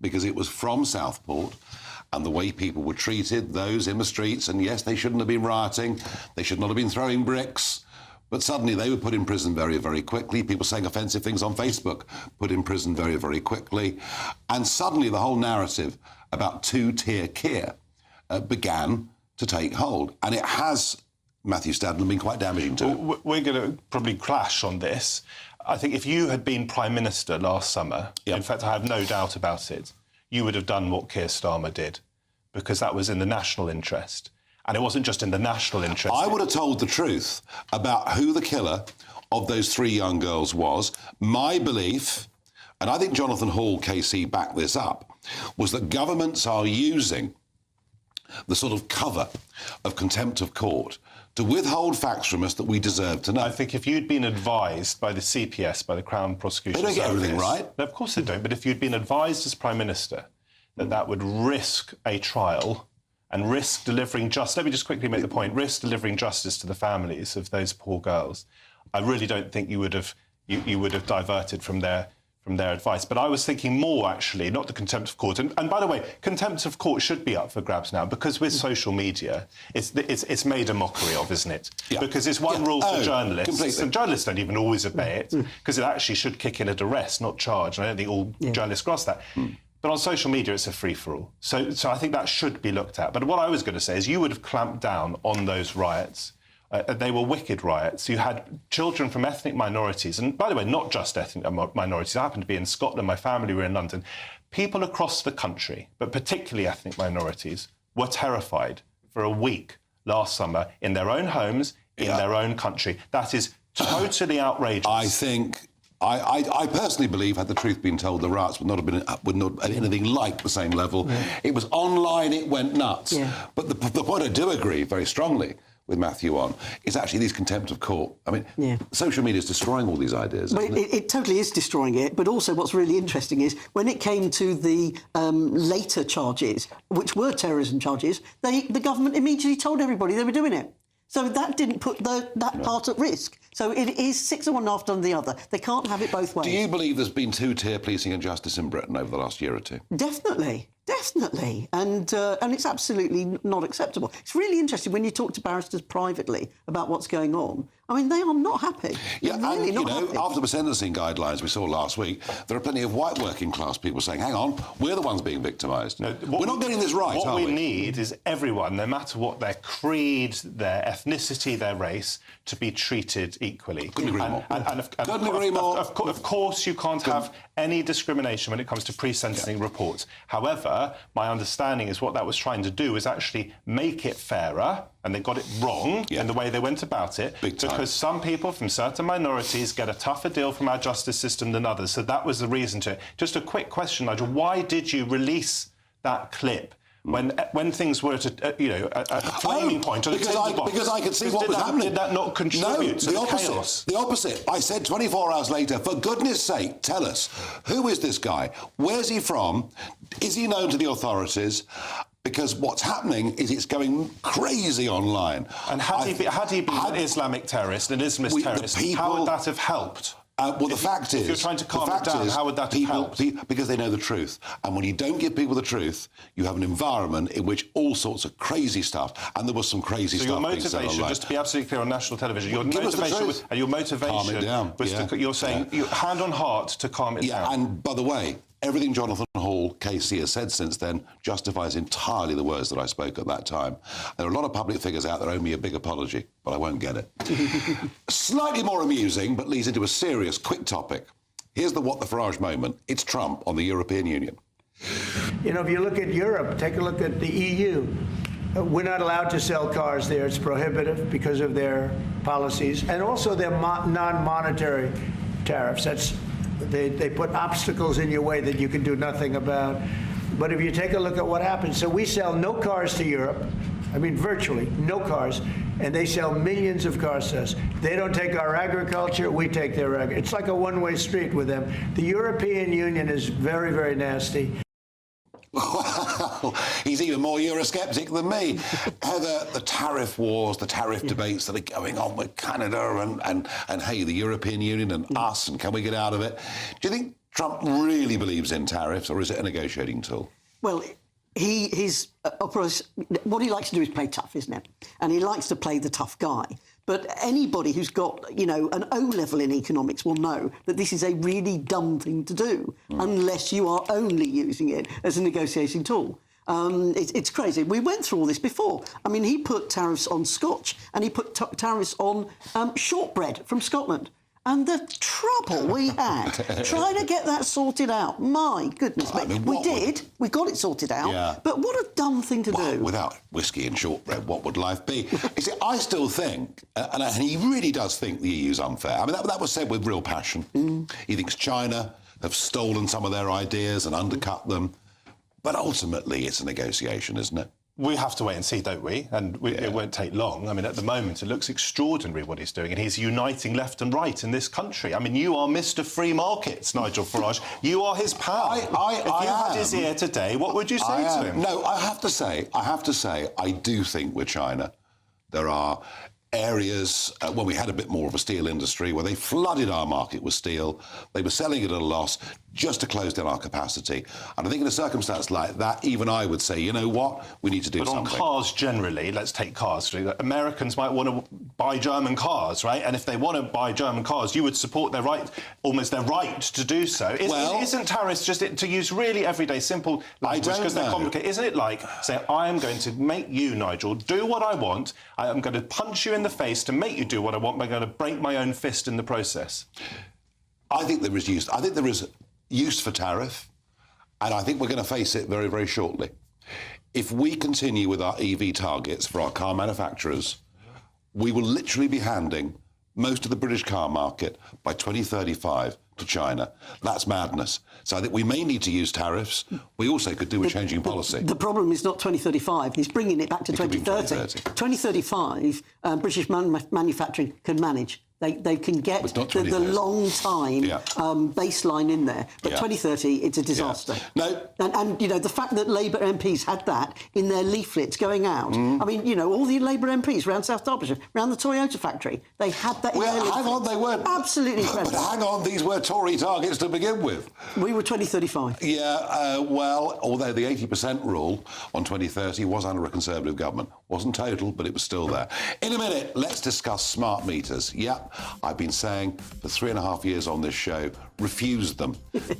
because it was from Southport and the way people were treated, those in the streets, and yes, they shouldn't have been rioting, they should not have been throwing bricks, but suddenly they were put in prison very, very quickly. People saying offensive things on Facebook put in prison very, very quickly. And suddenly the whole narrative about two-tier care began to take hold. And it has, Matthew Stadler, been quite damaging to it. We're going to probably clash on this. I think if you had been Prime Minister last summer, in fact, I have no doubt about it, you would have done what Keir Starmer did, because that was in the national interest. And it wasn't just in the national interest. I would have told the truth about who the killer of those 3 young girls was. My belief, and I think Jonathan Hall, KC, backed this up, was that governments are using the sort of cover of contempt of court to withhold facts from us that we deserve to know. I think if you'd been advised by the CPS, by the Crown Prosecution Service... They don't get everything right. No, of course they don't. But if you'd been advised as Prime Minister that that would risk a trial and risk delivering justice... Let me just quickly make the point. Risk delivering justice to the families of those poor girls. I really don't think you would have diverted from their advice. But I was thinking more, actually, not the contempt of court. And by the way, contempt of court should be up for grabs now, because with social media, it's made a mockery of, isn't it? Yeah. Because it's one rule for journalists. Completely. And journalists don't even always obey it, because it actually should kick in at arrest, not charge. And I don't think all journalists grasp that. But on social media, it's a free-for-all. So I think that should be looked at. But what I was going to say is you would have clamped down on those riots. They were wicked riots. You had children from ethnic minorities, and by the way, not just ethnic minorities. I happened to be in Scotland, my family were in London. People across the country, but particularly ethnic minorities, were terrified for a week last summer in their own homes, in their own country. That is totally outrageous. I think... I personally believe, had the truth been told, the riots would not have been anything like the same level. It was online, it went nuts. But the point I do agree very strongly with Matthew on is actually these contempt of court. I mean, social media is destroying all these ideas. But it totally is destroying it. But also what's really interesting is when it came to the later charges, which were terrorism charges, the government immediately told everybody they were doing it. So that didn't put that part at risk. So it is 6 of one after the other. They can't have it both ways. Do you believe there's been two-tier policing and justice in Britain over the last year or two? Definitely. And it's absolutely not acceptable. It's really interesting when you talk to barristers privately about what's going on. I mean, they are not happy. Yeah, They're really and, not happy. after the sentencing guidelines we saw last week, there are plenty of white working class people saying, hang on, we're the ones being victimised. No, we're not getting this right, What are we need is everyone, no matter what their creed, their ethnicity, their race, to be treated equally. Couldn't agree more. Couldn't agree more. Of course, you can't have any discrimination when it comes to pre-sentencing reports. However, my understanding is what that was trying to do is actually make it fairer, and they got it wrong in the way they went about it, because some people from certain minorities get a tougher deal from our justice system than others. So that was the reason to it. Just a quick question, Nigel. Why did you release that clip when things were at a flaming point? Because I could see what was happening. Did that not contribute to the chaos? The opposite. I said 24 hours later, for goodness sake, tell us, who is this guy? Where's he from? Is he known to the authorities? Because what's happening is it's going crazy online. And had he been an Islamic terrorist, an Islamist terrorist, how would that have helped? Well, the fact is... If you're trying to calm it down, how would that have helped? Because they know the truth. And when you don't give people the truth, you have an environment in which all sorts of crazy stuff, and there was some crazy stuff being said online. So your motivation, just to be absolutely clear on national television, your motivation calm it down. was you're saying, hand on heart, to calm it down. And by the way, everything Jonathan Hall all KC has said since then justifies entirely the words that I spoke at that time. There are a lot of public figures out there owe me a big apology, but I won't get it. Slightly more amusing, but leads into a serious, quick topic. Here's the what the Farage moment. It's Trump on the European Union. You know, if you look at Europe, take a look at the EU. We're not allowed to sell cars there. It's prohibitive because of their policies and also their non-monetary tariffs. They put obstacles in your way that you can do nothing about. But if you take a look at what happens, so we sell no cars to Europe. I mean, virtually no cars, and they sell millions of cars to us. They don't take our agriculture, we take their agriculture. It's like a one-way street with them. The European Union is very, very nasty. Well, he's even more Eurosceptic than me. Heather, the tariff wars, the tariff debates that are going on with Canada and hey, the European Union and us, and can we get out of it? Do you think Trump really believes in tariffs, or is it a negotiating tool? Well, what he likes to do is play tough, isn't it? And he likes to play the tough guy. But anybody who's got, you know, an O level in economics will know that this is a really dumb thing to do unless you are only using it as a negotiating tool. It's crazy. We went through all this before. I mean, he put tariffs on Scotch and he put tariffs on shortbread from Scotland. And the trouble we had trying to get that sorted out, my goodness. I mean, we got it sorted out, but what a dumb thing to do. Without whiskey and shortbread, what would life be? You see, I still think, and he really does think the EU's unfair. I mean, that was said with real passion. He thinks China have stolen some of their ideas and undercut them. But ultimately, it's a negotiation, isn't it? We have to wait and see, don't we? And it won't take long. I mean, at the moment, it looks extraordinary what he's doing, and he's uniting left and right in this country. I mean, you are Mr. Free Markets, Nigel Farage. You are his pal. If you had his ear today, what would you say to him? No, I have to say, I do think with China, there are areas when we had a bit more of a steel industry where they flooded our market with steel. They were selling it at a loss just to close down our capacity. And I think in a circumstance like that, even I would say, you know what, we need to do something. But on cars generally, let's take cars. Americans might want to buy German cars, right? And if they want to buy German cars, you would support their right, almost their right to do so. Isn't tariffs just to use really everyday, simple language because they're complicated? Isn't it like saying, I am going to make you, Nigel, do what I want. I am going to punch you in the face to make you do what I want. But I'm going to break my own fist in the process. I think there is use for tariff, and I think we're going to face it very, very shortly. If we continue with our EV targets for our car manufacturers, we will literally be handing most of the British car market by 2035 to China. That's madness. So I think we may need to use tariffs. We also could do with changing policy. The problem is not 2035. He's bringing it back to 2030. 2035, British manufacturing can manage. They can get the long time baseline in there. But 2030, it's a disaster. No. And, you know, the fact that Labour MPs had that in their leaflets going out. I mean, you know, all the Labour MPs around South Derbyshire, around the Toyota factory, they had that in their leaflets. Hang on, they weren't. Absolutely incredible. But hang on, these were Tory targets to begin with. We were 2035. Yeah, well, although the 80% rule on 2030 was under a Conservative government. Wasn't total, but it was still there. In a minute, let's discuss smart meters. Yep, I've been saying for 3.5 years on this show, refuse them.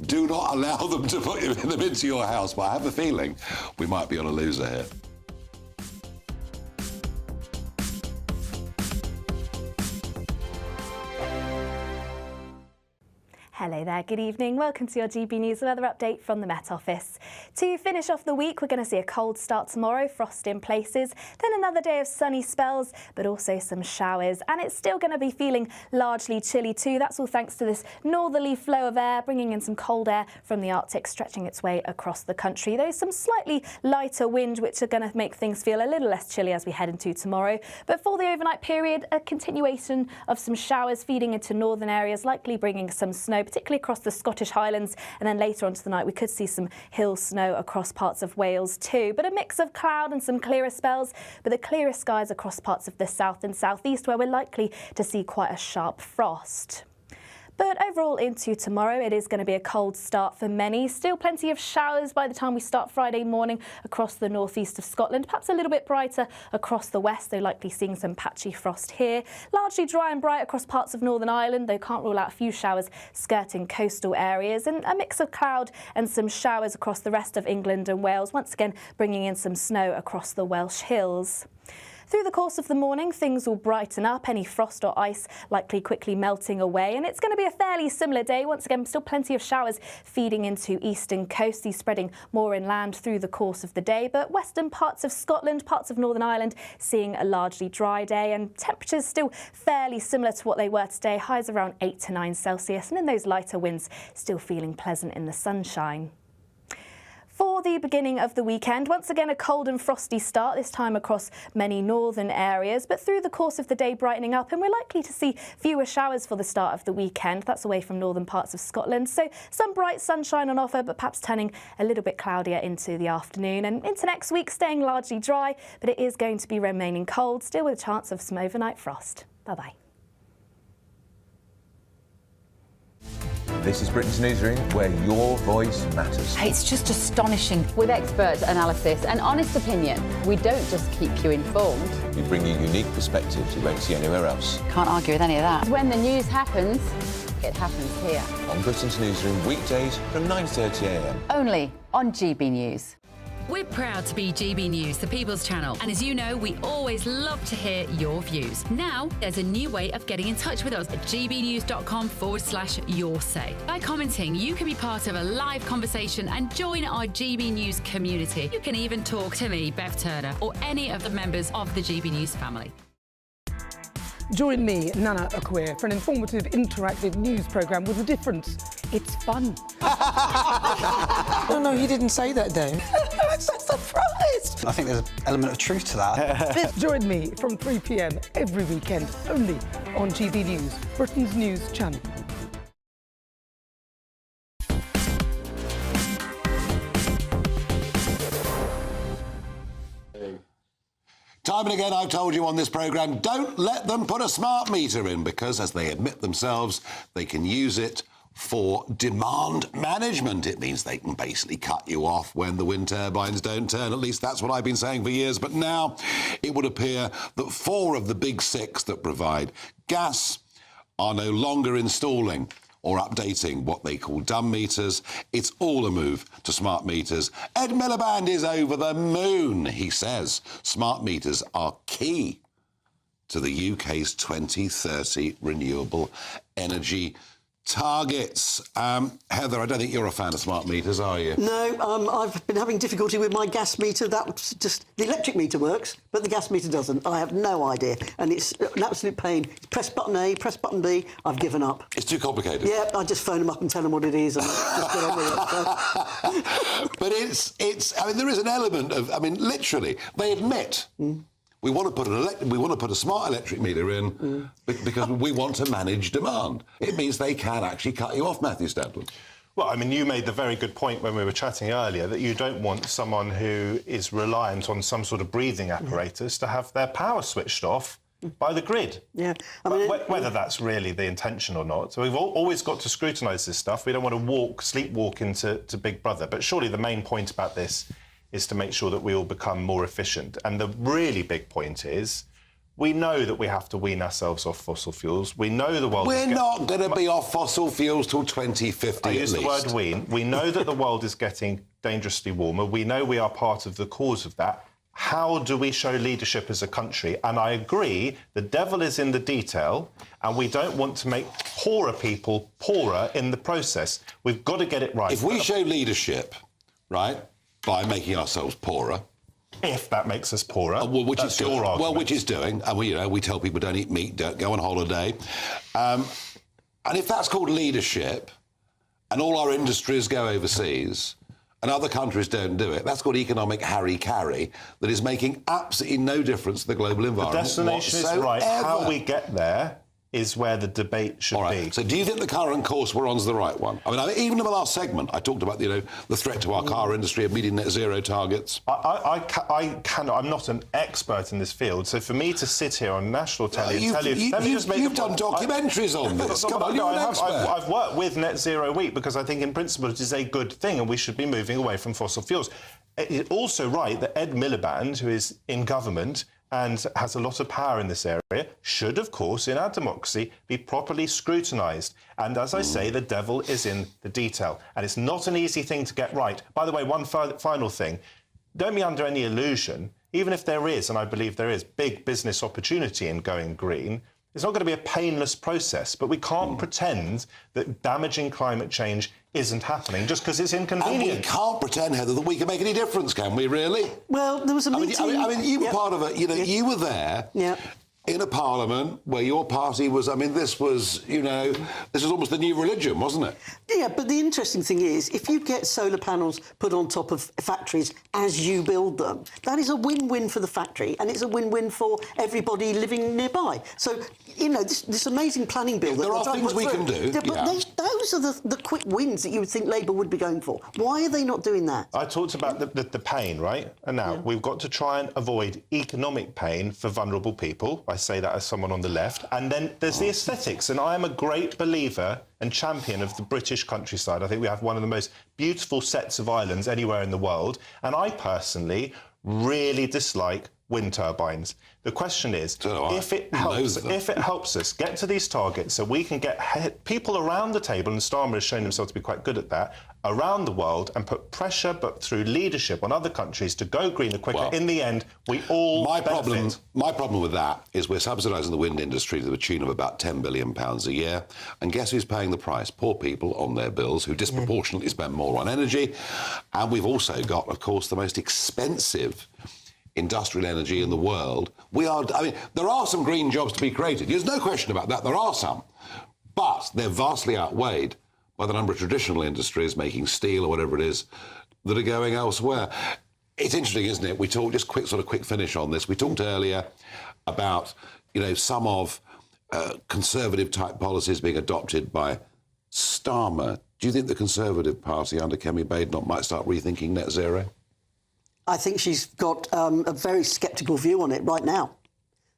Do not allow them to put them into your house. But I have a feeling we might be on a loser here. Hello there, good evening. Welcome to your GB News weather update from the Met Office. To finish off the week, we're going to see a cold start tomorrow, frost in places, then another day of sunny spells, but also some showers. And it's still going to be feeling largely chilly too. That's all thanks to this northerly flow of air, bringing in some cold air from the Arctic, stretching its way across the country. There's some slightly lighter wind, which are going to make things feel a little less chilly as we head into tomorrow. But for the overnight period, a continuation of some showers feeding into northern areas, likely bringing some snow, particularly across the Scottish Highlands, and then later on to the night we could see some hill snow across parts of Wales too. But a mix of cloud and some clearer spells, but the clearest skies across parts of the south and southeast where we're likely to see quite a sharp frost. But overall into tomorrow, it is going to be a cold start for many. Still plenty of showers by the time we start Friday morning across the northeast of Scotland. Perhaps a little bit brighter across the west, though likely seeing some patchy frost here. Largely dry and bright across parts of Northern Ireland, though can't rule out a few showers skirting coastal areas. And a mix of cloud and some showers across the rest of England and Wales, once again bringing in some snow across the Welsh hills. Through the course of the morning, things will brighten up, any frost or ice likely quickly melting away, and it's going to be a fairly similar day. Once again, still plenty of showers feeding into eastern coast, these spreading more inland through the course of the day, but western parts of Scotland, parts of Northern Ireland seeing a largely dry day, and temperatures still fairly similar to what they were today, highs around 8 to 9 Celsius, and in those lighter winds still feeling pleasant in the sunshine. For the beginning of the weekend, once again a cold and frosty start, this time across many northern areas, but through the course of the day brightening up, and we're likely to see fewer showers for the start of the weekend. That's away from northern parts of Scotland, so some bright sunshine on offer, but perhaps turning a little bit cloudier into the afternoon. And into next week, staying largely dry, but it is going to be remaining cold, still with a chance of some overnight frost. Bye-bye. This is Britain's Newsroom, where your voice matters. It's just astonishing. With expert analysis and honest opinion, we don't just keep you informed. We bring you unique perspectives you won't see anywhere else. Can't argue with any of that. When the news happens, it happens here. On Britain's Newsroom, weekdays from 9:30 a.m. Only on GB News. We're proud to be GB News, the People's Channel. And as you know, we always love to hear your views. Now, there's a new way of getting in touch with us at gbnews.com/yoursay. By commenting, you can be part of a live conversation and join our GB News community. You can even talk to me, Bev Turner, or any of the members of the GB News family. Join me, Nana Akwe, for an informative, interactive news programme with a difference. It's fun. No, he didn't say that, though. I'm so surprised. I think there's an element of truth to that. Join me from 3 p.m. every weekend, only on GB News, Britain's news channel. Time and again, I've told you on this programme, don't let them put a smart meter in because, as they admit themselves, they can use it for demand management. It means they can basically cut you off when the wind turbines don't turn. At least that's what I've been saying for years. But now it would appear that 4 of the big 6 that provide gas are no longer installing or updating what they call dumb meters. It's all a move to smart meters. Ed Miliband is over the moon. He says smart meters are key to the UK's 2030 renewable energy targets. Heather, I don't think you're a fan of smart meters, are you? No, I've been having difficulty with my gas meter. That's just the electric meter works, but the gas meter doesn't. I have no idea, and it's an absolute pain. Press button A, press button B. I've given up. It's too complicated. Yeah, I just phone them up and tell them what it is, and just get on with it. But it's. I mean, there is an element of. I mean, literally, they admit. We want to put a smart electric meter in because we want to manage demand. It means they can actually cut you off, Matthew Stanton. Well, I mean, you made the very good point when we were chatting earlier that you don't want someone who is reliant on some sort of breathing apparatus to have their power switched off by the grid. Yeah, I mean, whether that's really the intention or not. So we've always got to scrutinise this stuff. We don't want to sleepwalk into Big Brother. But surely the main point about this is to make sure that we all become more efficient. And the really big point is, we know that we have to wean ourselves off fossil fuels. We know the world... We're not going to be off fossil fuels till 2050 I use at the least. word wean. We know that the world is getting dangerously warmer. We know we are part of the cause of that. How do we show leadership as a country? And I agree, the devil is in the detail, and we don't want to make poorer people poorer in the process. We've got to get it right. If we show leadership, right, by making ourselves poorer... If that makes us poorer, which it's doing. Well, which it's doing. And we tell people don't eat meat, don't go on holiday. And if that's called leadership, and all our industries go overseas, and other countries don't do it, that's called economic harry-carry that is making absolutely no difference to the global environment. The destination whatsoever. is right. How we get there is where the debate should be. So do you think the current course we're on is the right one? I mean, even in the last segment, I talked about, the threat to our car industry of meeting net zero targets. I cannot. I'm not an expert in this field, so for me to sit here on national telly and tell you... You've done documentaries on this. Come on, you're an expert. I've worked with Net Zero Week because I think, in principle, it is a good thing and we should be moving away from fossil fuels. It's also right that Ed Miliband, who is in government and has a lot of power in this area, should, of course, in our democracy, be properly scrutinised. And as I say, the devil is in the detail. And it's not an easy thing to get right. By the way, one final thing. Don't be under any illusion, even if there is, and I believe there is, big business opportunity in going green, it's not going to be a painless process, but we can't pretend that damaging climate change isn't happening just because it's inconvenient. And we can't pretend, Heather, that we can make any difference, can we, really? Well, there was a meeting... I mean, you were part of it. You were there in a parliament where your party was... I mean, this was, this was almost the new religion, wasn't it? Yeah, but the interesting thing is, if you get solar panels put on top of factories as you build them, that is a win-win for the factory, and it's a win-win for everybody living nearby. So, this amazing planning bill... There are things we can do. Yeah, but those are the quick wins that you would think Labour would be going for. Why are they not doing that? I talked about the pain, right? And now we've got to try and avoid economic pain for vulnerable people. I say that as someone on the left. And then there's the aesthetics. And I am a great believer and champion of the British countryside. I think we have one of the most beautiful sets of islands anywhere in the world. And I personally really dislike wind turbines. The question is, if it helps us get to these targets so we can get people around the table, and Starmer has shown himself to be quite good at that, around the world and put pressure, but through leadership on other countries to go greener quicker, Well, in the end, we all benefit. My problem with that is we're subsidising the wind industry to the tune of about £10 billion a year. And guess who's paying the price? Poor people on their bills who disproportionately spend more on energy. And we've also got, of course, the most expensive industrial energy in the world. There are some green jobs to be created. There's no question about that. There are some. But they're vastly outweighed by the number of traditional industries making steel or whatever it is that are going elsewhere. It's interesting, isn't it? We talked, just quick finish on this. We talked earlier about, some of conservative type policies being adopted by Starmer. Do you think the Conservative Party under Kemi Badenoch might start rethinking net zero? I think she's got a very sceptical view on it right now.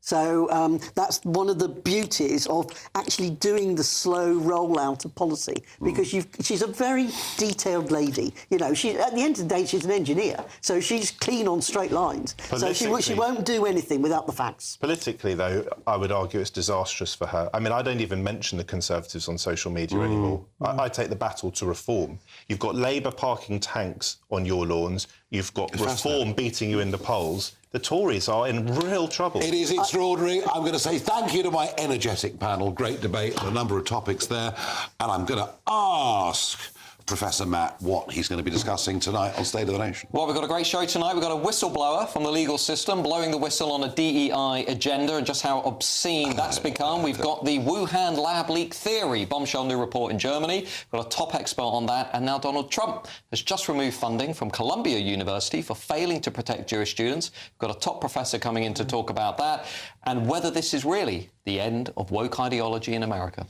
So that's one of the beauties of actually doing the slow rollout of policy, because she's a very detailed lady. At the end of the day, she's an engineer, so she's clean on straight lines. So she won't do anything without the facts. Politically, though, I would argue it's disastrous for her. I mean, I don't even mention the Conservatives on social media anymore. I take the battle to reform. You've got Labour parking tanks on your lawns. You've got Reform beating you in the polls. The Tories are in real trouble. It is extraordinary. I'm going to say thank you to my energetic panel. Great debate on a number of topics there. And I'm going to ask Professor Matt what he's going to be discussing tonight on State of the Nation. Well, we've got a great show tonight. We've got a whistleblower from the legal system blowing the whistle on a DEI agenda and just how obscene that's become. We've got the Wuhan lab leak theory, bombshell new report in Germany. We've got a top expert on that. And now Donald Trump has just removed funding from Columbia University for failing to protect Jewish students. We've got a top professor coming in to talk about that and whether this is really the end of woke ideology in America.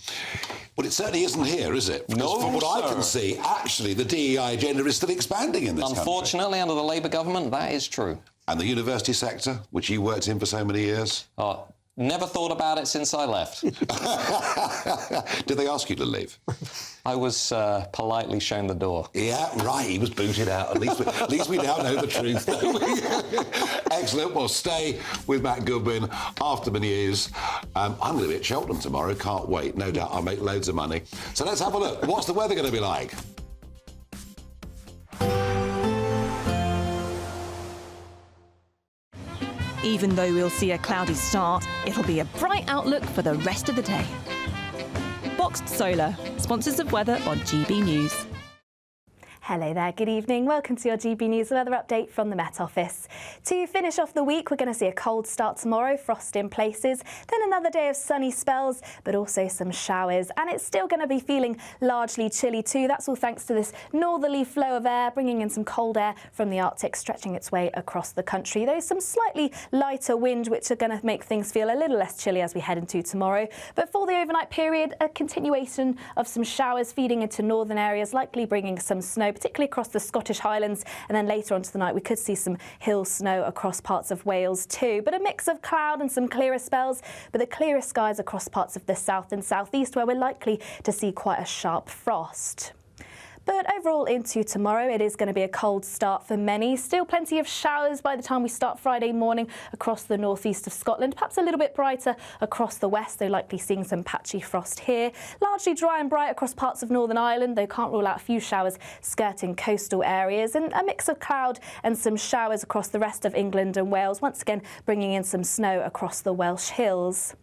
Well, it certainly isn't here, is it? Because No, from what I sir. can see, actually, the DEI agenda is still expanding in this country. Unfortunately, under the Labour government, that is true. And the university sector, which you worked in for so many years? Never thought about it since I left. Did they ask you to leave? I was politely shown the door. Yeah, right, he was booted out. At least we now know the truth. Excellent. Well, stay with Matt Goodwin after the news. I'm going to be at Cheltenham tomorrow. Can't wait. No doubt I'll make loads of money. So let's have a look. What's the weather going to be like? Even though we'll see a cloudy start, it'll be a bright outlook for the rest of the day. Boxed Solar, sponsors of weather on GB News. Hello there, good evening. Welcome to your GB News weather update from the Met Office. To finish off the week, we're going to see a cold start tomorrow, frost in places, then another day of sunny spells, but also some showers. And it's still going to be feeling largely chilly too. That's all thanks to this northerly flow of air, bringing in some cold air from the Arctic, stretching its way across the country. There's some slightly lighter wind, which are going to make things feel a little less chilly as we head into tomorrow. But for the overnight period, a continuation of some showers feeding into northern areas, likely bringing some snow, particularly across the Scottish Highlands, and then later on tonight we could see some hill snow across parts of Wales too. But a mix of cloud and some clearer spells, but the clearest skies across parts of the south and southeast, where we're likely to see quite a sharp frost. But overall into tomorrow, it is going to be a cold start for many. Still plenty of showers by the time we start Friday morning across the northeast of Scotland. Perhaps a little bit brighter across the west, though likely seeing some patchy frost here. Largely dry and bright across parts of Northern Ireland, though can't rule out a few showers skirting coastal areas. And a mix of cloud and some showers across the rest of England and Wales, once again bringing in some snow across the Welsh hills.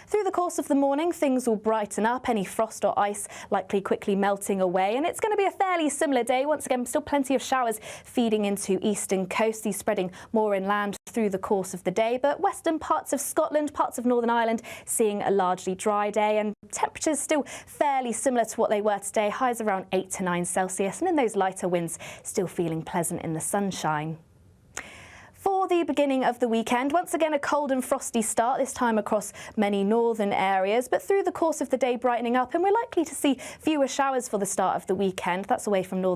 Through the course of the morning, things will brighten up, any frost or ice likely quickly melting away, and it's going to be a fairly similar day. Once again, still plenty of showers feeding into eastern coast, these spreading more inland through the course of the day, but western parts of Scotland, parts of Northern Ireland seeing a largely dry day, and temperatures still fairly similar to what they were today, highs around 8 to 9 Celsius, and in those lighter winds still feeling pleasant in the sunshine. For the beginning of the weekend, once again a cold and frosty start, this time across many northern areas, but through the course of the day brightening up, and we're likely to see fewer showers for the start of the weekend. That's away from northern